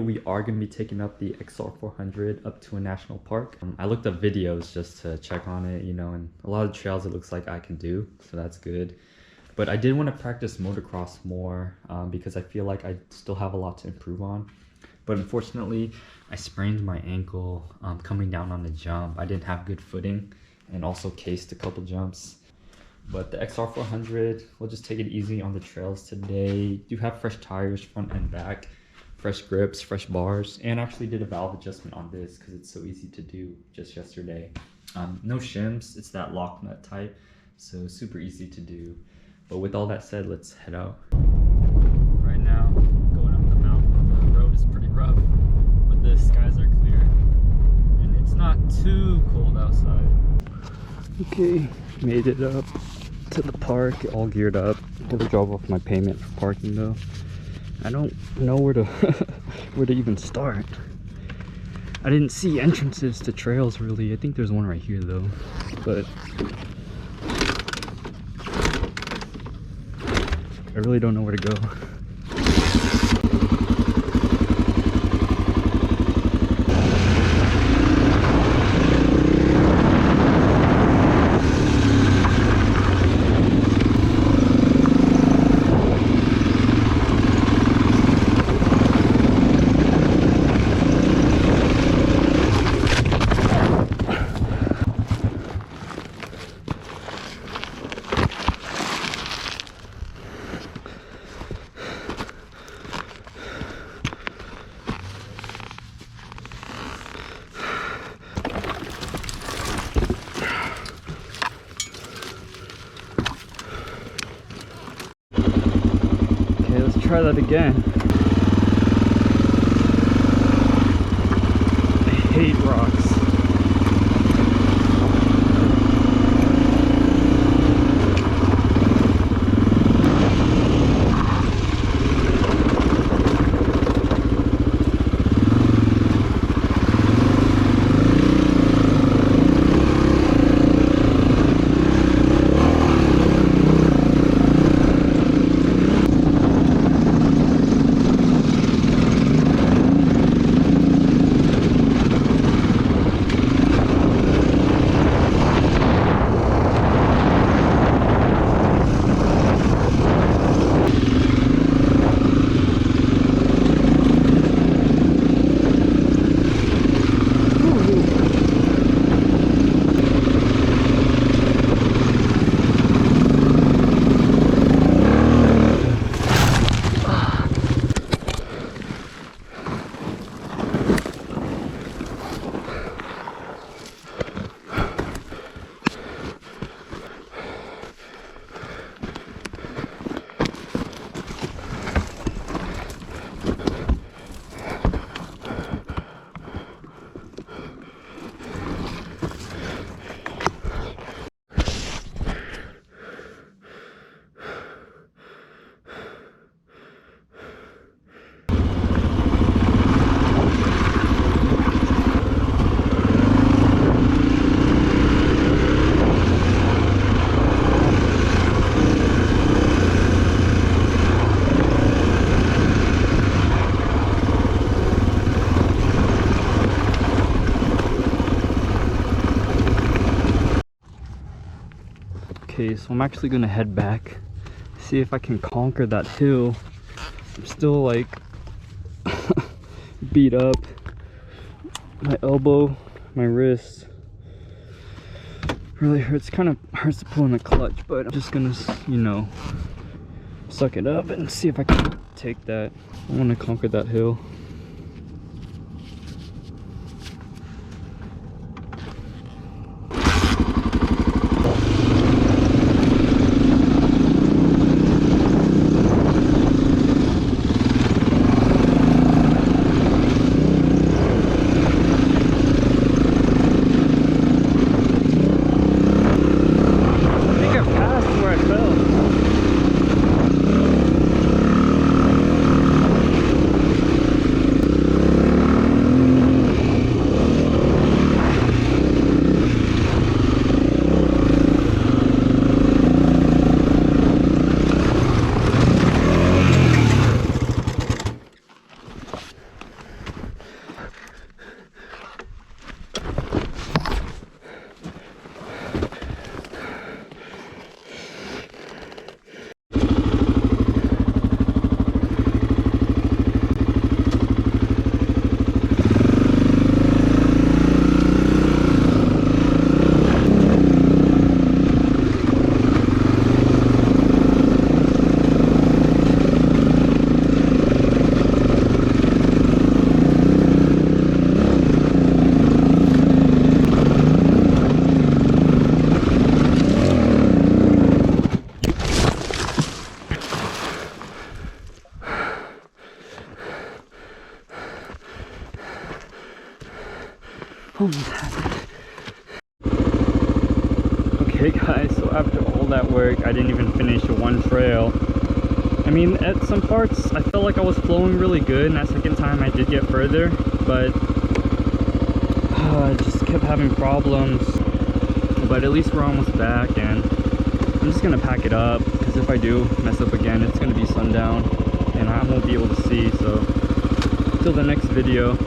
we are going to be taking up the XR400 up to a national park. I looked up videos just to check on it, you know, and a lot of trails it looks like I can do, so that's good. But I did want to practice motocross more because I feel like I still have a lot to improve on. But unfortunately, I sprained my ankle coming down on the jump. I didn't have good footing and also cased a couple jumps. But the XR400, we'll just take it easy on the trails today. Do have fresh tires front and back, fresh grips, fresh bars, and actually did a valve adjustment on this because it's so easy to do just yesterday. No shims, it's that lock nut type, so super easy to do. But with all that said, let's head out. Right now, going up the mountain. The road is pretty rough, but the skies are clear and it's not too cold outside. Okay, made it up to the park, all geared up. Never drove off my payment for parking though. I don't know where to where to even start. I didn't see entrances to trails really. I think there's one right here though, but I really don't know where to go. Try that again. I hate rocks. Okay, so I'm actually gonna head back, see if I can conquer that hill. I'm still like beat up. My elbow, my wrist really hurts. Kind of hurts to pull in the clutch, but I'm just gonna, you know, suck it up and see if I can take that. I want to conquer that hill. Almost had it. Okay guys, so after all that work, I didn't even finish one trail. I mean, at some parts, I felt like I was flowing really good, and that second time I did get further, but I just kept having problems. But at least we're almost back, and I'm just gonna pack it up, because if I do mess up again, it's gonna be sundown, and I won't be able to see, so till the next video.